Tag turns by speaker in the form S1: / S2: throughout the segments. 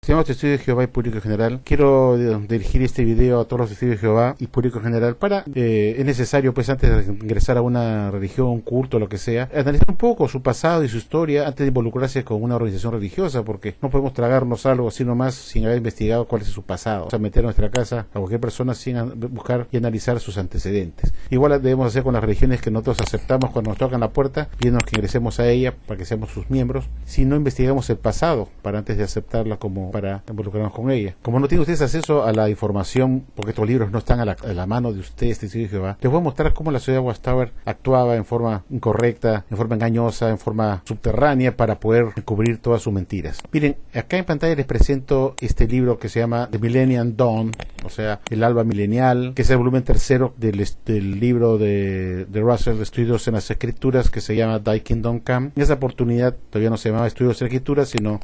S1: Seamos testigos de Jehová y público en general. Quiero dirigir este video a todos los testigos de Jehová y público en general para, es necesario pues antes de ingresar a una religión, un culto, lo que sea, analizar un poco su pasado y su historia antes de involucrarse con una organización religiosa, porque no podemos tragarnos algo así nomás sin haber investigado cuál es su pasado. O sea, meter a nuestra casa a cualquier persona sin buscar y analizar sus antecedentes. Igual debemos hacer con las religiones que nosotros aceptamos cuando nos tocan la puerta, pidiéndonos que ingresemos a ella para que seamos sus miembros, si no investigamos el pasado para antes de aceptarla como para involucrarnos con ella. Como no tienen ustedes acceso a la información, porque estos libros no están a la mano de ustedes, testigos de Jehová, les voy a mostrar cómo la ciudad de Watchtower actuaba en forma incorrecta, en forma engañosa, en forma subterránea para poder encubrir todas sus mentiras. Miren, acá en pantalla les presento este libro que se llama The Millennium Dawn, o sea, el alba milenial, que es el volumen tercero del libro de Russell, Estudios en las Escrituras, que se llama Thy Kingdom Come. En esa oportunidad todavía no se llamaba Estudios en las Escrituras, sino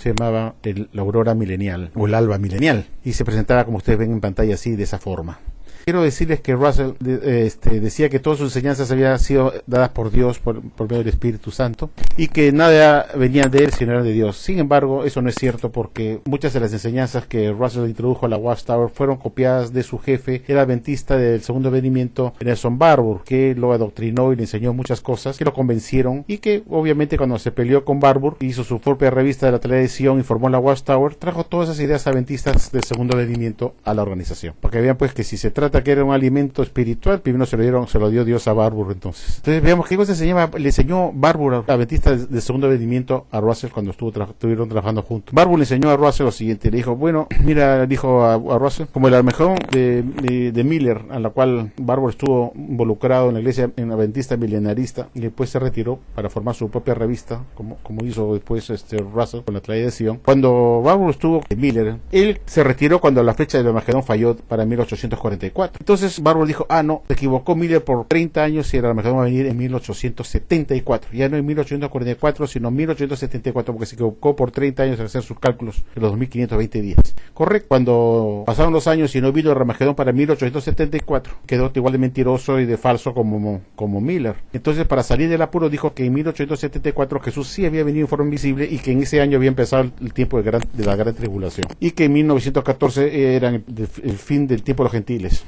S1: se llamaba la aurora milenial o el alba milenial, y se presentaba como ustedes ven en pantalla así, de esa forma. Quiero decirles que Russell decía que todas sus enseñanzas habían sido dadas por Dios por medio del Espíritu Santo y que nada venía de él sino era de Dios. Sin embargo, eso no es cierto, porque muchas de las enseñanzas que Russell introdujo a la Watchtower fueron copiadas de su jefe, el adventista del segundo venimiento, Nelson Barbour, que lo adoctrinó y le enseñó muchas cosas que lo convencieron, y que obviamente cuando se peleó con Barbour, hizo su propia revista de la televisión y formó la Watchtower, trajo todas esas ideas adventistas del segundo venimiento a la organización. Porque vean pues que si se trata que era un alimento espiritual, primero se lo dio Dios a Barbour. Entonces veamos qué cosa le enseñó Barbour, adventista del segundo venimiento, a Russell cuando estuvieron trabajando juntos. Barbour le enseñó a Russell lo siguiente, le dijo, bueno, mira, dijo a Russell, como el Armagedón de Miller, a la cual Barbour estuvo involucrado en la iglesia en adventista milenarista, y después se retiró para formar su propia revista, como hizo después Russell con la tradición. Cuando Barbour estuvo en Miller, él se retiró cuando la fecha del Armagedón falló para 1844. Entonces Barbour dijo, no, se equivocó Miller por 30 años y el Armagedón va a venir en 1874. Ya no en 1844, sino en 1874, porque se equivocó por 30 años al hacer sus cálculos en los 2520 días. Correcto. Cuando pasaron los años y no vino el Armagedón para 1874, quedó igual de mentiroso y de falso como Miller. Entonces, para salir del apuro, dijo que en 1874 Jesús sí había venido en forma invisible y que en ese año había empezado el tiempo de la gran tribulación, y que en 1914 era el fin del tiempo de los gentiles.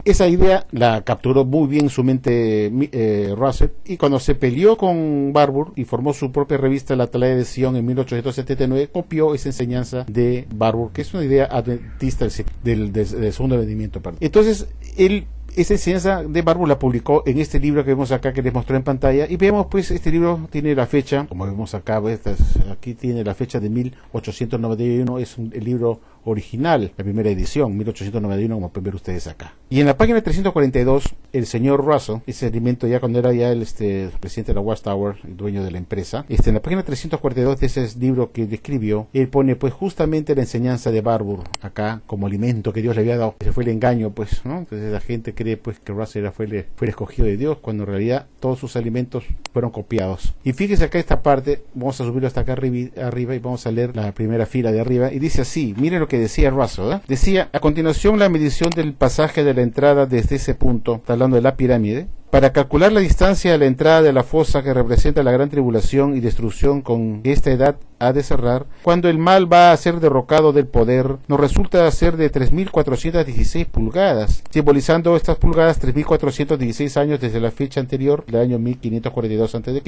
S1: Esa idea la capturó muy bien en su mente Russell, y cuando se peleó con Barbour y formó su propia revista, La Atalaya de Sion, en 1879, copió esa enseñanza de Barbour, que es una idea adventista del segundo venimiento. Entonces, esa enseñanza de Barbour la publicó en este libro que vemos acá, que les mostré en pantalla, y vemos pues este libro tiene la fecha, como vemos acá, aquí tiene la fecha de 1891, es el libro original, la primera edición, 1891, como pueden ver ustedes acá. Y en la página 342, el señor Russell, ese alimento ya cuando era ya el presidente de la Watchtower, el dueño de la empresa, en la página 342 de ese libro que describió, él pone pues justamente la enseñanza de Barbour acá como alimento que Dios le había dado. Ese fue el engaño, pues, ¿no? Entonces la gente cree pues que Russell fue el escogido de Dios, cuando en realidad todos sus alimentos fueron copiados. Y fíjese acá esta parte, vamos a subirlo hasta acá arriba y vamos a leer la primera fila de arriba, y dice así, mire lo que decía Russell, decía, a continuación la medición del pasaje de la entrada desde ese punto, está hablando de la pirámide, para calcular la distancia de la entrada de la fosa que representa la gran tribulación y destrucción con que esta edad ha de cerrar, cuando el mal va a ser derrocado del poder, nos resulta ser de 3.416 pulgadas, simbolizando estas pulgadas 3.416 años desde la fecha anterior del año 1542 a.C.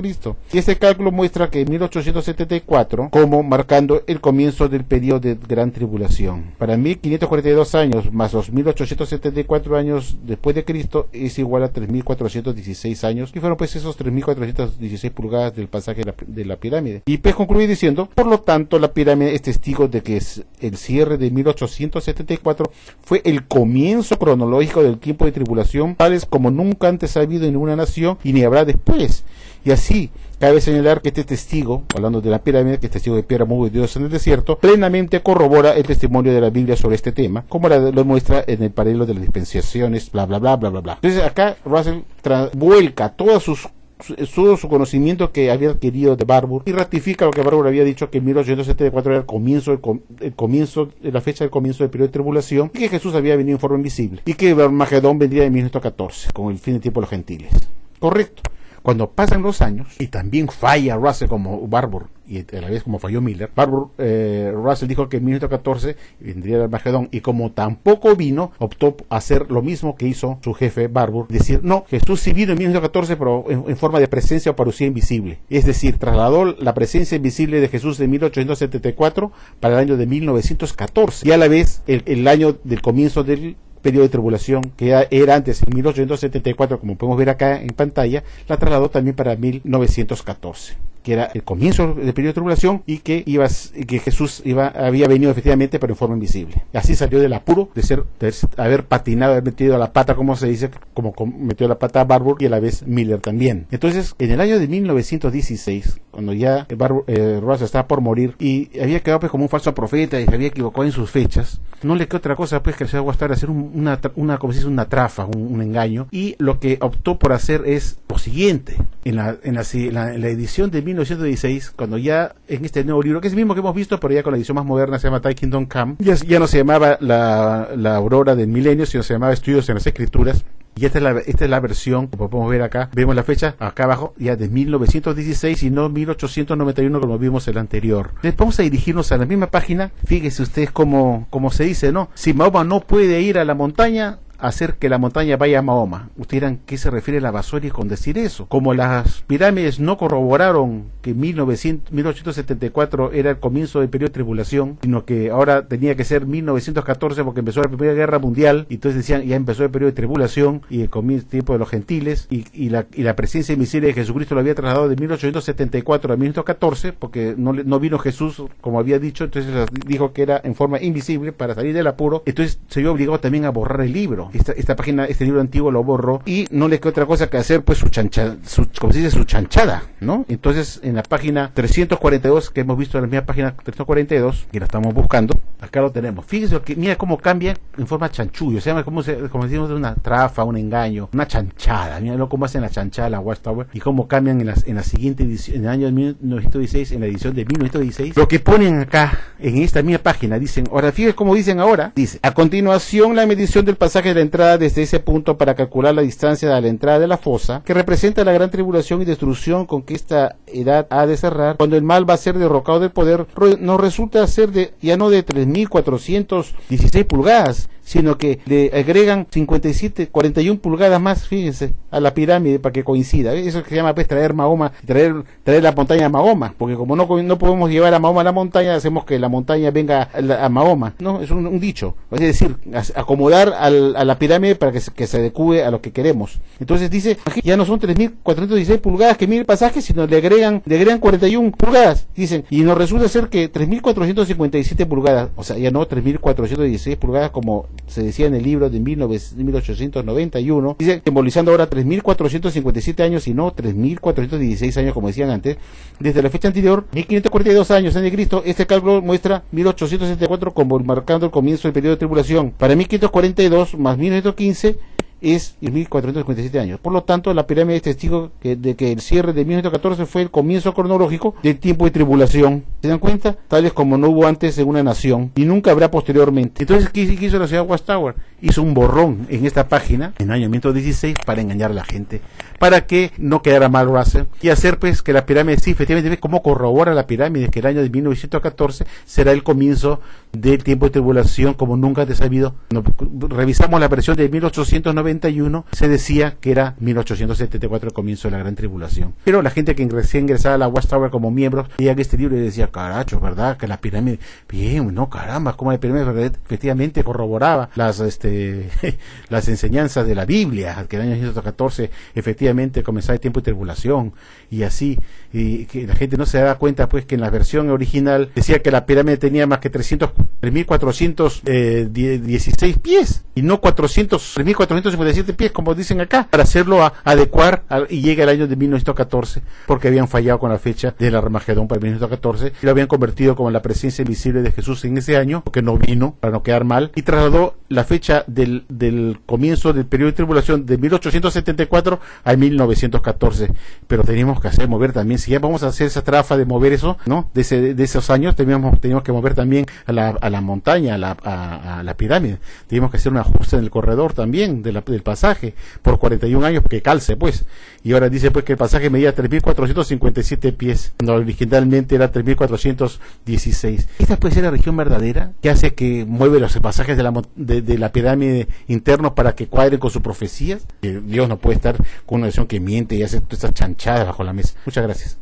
S1: Y este cálculo muestra que en 1874, como marcando el comienzo del periodo de gran tribulación. Para 1542 años más los 1874 años después de Cristo es igual a 3.416 años, y fueron pues esos 3.416 pulgadas del pasaje de la pirámide. Y pues concluye diciendo, por lo tanto, la pirámide es testigo de que el cierre de 1874 fue el comienzo cronológico del tiempo de tribulación, tales como nunca antes ha habido en ninguna nación y ni habrá después. Y así, cabe señalar que este testigo, hablando de la pirámide, que es testigo de piedra muy de Dios en el desierto, plenamente corrobora el testimonio de la Biblia sobre este tema, como lo muestra en el paralelo de las dispensaciones, bla bla bla bla bla bla. Entonces acá Russell vuelca todo su conocimiento que había adquirido de Barbour y ratifica lo que Barbour había dicho, que en 1874 era el comienzo, la fecha del comienzo del periodo de tribulación, y que Jesús había venido en forma invisible, y que el Armagedón vendría en 1914 con el fin del tiempo de los gentiles. Correcto. Cuando pasan los años, y también falla Russell como Barbour, y a la vez como falló Miller, Russell dijo que en 1914 vendría el Armagedón, y como tampoco vino, optó a hacer lo mismo que hizo su jefe Barbour, decir, no, Jesús sí vino en 1914, pero en forma de presencia o parucía invisible. Es decir, trasladó la presencia invisible de Jesús de 1874 para el año de 1914, y a la vez el año del comienzo del periodo de tribulación, que era antes en 1874, como podemos ver acá en pantalla, la trasladó también para 1914, que era el comienzo del periodo de tribulación, y que Jesús había venido efectivamente, pero en forma invisible. Así salió del apuro de haber patinado, haber metido la pata, como se dice, como metió la pata Barbour, y a la vez Miller también. Entonces, en el año de 1916, cuando ya Russell estaba por morir, y había quedado pues como un falso profeta, y se había equivocado en sus fechas, no le quedó otra cosa pues que se va a gustar hacer una trafa, un engaño, y lo que optó por hacer es lo siguiente. En la edición de 1916, cuando ya en este nuevo libro, que es el mismo que hemos visto, pero ya con la edición más moderna, se llama Thy Kingdom Come, ya no se llamaba la Aurora del Milenio, sino se llamaba Estudios en las Escrituras. Y esta es la versión, como podemos ver acá, vemos la fecha acá abajo, ya de 1916 y no 1891 como vimos el anterior. Entonces vamos a dirigirnos a la misma página. Fíjense ustedes como se dice, ¿no? Si Mahoma no puede ir a la montaña, hacer que la montaña vaya a Mahoma. Ustedes dirán, ¿qué se refiere la Basori con decir eso? Como las pirámides no corroboraron que 1874 era el comienzo del periodo de tribulación, sino que ahora tenía que ser 1914 porque empezó la Primera Guerra Mundial, y entonces decían, ya empezó el periodo de tribulación y el tiempo de los gentiles, y la presencia invisible de Jesucristo lo había trasladado de 1874 a 1914, porque no vino Jesús, como había dicho, entonces dijo que era en forma invisible para salir del apuro. Entonces se vio obligado también a borrar el libro. Esta página, este libro antiguo lo borró, y no le quedó otra cosa que hacer pues su chanchada, ¿no? Entonces en la página 342, que hemos visto en la misma página 342, que la estamos buscando, acá lo tenemos. Fíjense mira cómo cambia en forma chanchullo, o sea, como decimos, de una trafa, un engaño, una chanchada. Míralo cómo hacen la chanchada, la Watchtower, y cómo cambian en la siguiente edición, en el año de 1916, en la edición de 1916. Lo que ponen acá en esta misma página, dicen, ahora fíjense cómo dicen ahora, dice, a continuación la medición del pasaje de la entrada desde ese punto para calcular la distancia a la entrada de la fosa, que representa la gran tribulación y destrucción con que esta edad ha de cerrar, cuando el mal va a ser derrocado del poder, nos resulta ser ya no de 3.416 pulgadas, sino que le agregan 41 pulgadas más, fíjense, a la pirámide para que coincida. Eso se llama pues traer Mahoma, traer la montaña a Mahoma, porque como no podemos llevar a Mahoma a la montaña, hacemos que la montaña venga a Mahoma, ¿no? Es un dicho, es decir, acomodar a la pirámide para que se adecue a lo que queremos. Entonces dice, ya no son 3.416 pulgadas que mide el pasaje, sino le agregan 41 pulgadas, dicen, y nos resulta ser que 3.457 pulgadas, o sea, ya no 3.416 pulgadas como se decía en el libro de 1891, dice, simbolizando ahora 3.457 años y no 3.416 años como decían antes. Desde la fecha anterior, 1.542 años antes de Cristo, este cálculo muestra 1864 como marcando el comienzo del periodo de tribulación. Para 1.542 más 1915 es 1.457 años. Por lo tanto, la pirámide es testigo de que el cierre de 1914 fue el comienzo cronológico del tiempo de tribulación. ¿Se dan cuenta? Tales como no hubo antes en una nación y nunca habrá posteriormente. Entonces, ¿qué hizo la ciudad Watchtower? Hizo un borrón en esta página en el año 1916 para engañar a la gente, para que no quedara mal Russell, y hacer pues que la pirámide, sí, efectivamente, ve cómo corrobora la pirámide que el año de 1914 será el comienzo del tiempo de tribulación como nunca antes sabido. Revisamos la versión de 1891, se decía que era 1874 el comienzo de la gran tribulación, pero la gente que recién ingresaba a la Watchtower como miembros leía este libro y decía, caracho, ¿verdad? Que la pirámide, bien, no, caramba, como la pirámide efectivamente corroboraba las enseñanzas de la Biblia, que el año 1914 efectivamente comenzaba el tiempo de tribulación, y así, y que la gente no se daba cuenta pues que en la versión original decía que la pirámide tenía más que 3.416 pies, y no 3.457 pies como dicen acá, para hacerlo adecuar y llega el año de 1914, porque habían fallado con la fecha del Armagedón para 1914, y lo habían convertido como la presencia invisible de Jesús en ese año, porque no vino, para no quedar mal, y trasladó la fecha del comienzo del periodo de tribulación de 1874 a 1914, pero teníamos que mover también, si ya vamos a hacer esa trafa de mover eso, ¿no? De esos años, teníamos que mover también a a la montaña, a la pirámide. Tuvimos que hacer un ajuste en el corredor también del pasaje por 41 años, porque calce, pues. Y ahora dice pues que el pasaje medía 3.457 pies, cuando originalmente era 3.416. Esta puede ser la religión verdadera, que hace que mueve los pasajes de la pirámide internos para que cuadren con sus profecías. Dios no puede estar con una religión que miente y hace todas estas chanchadas bajo la mesa. Muchas gracias.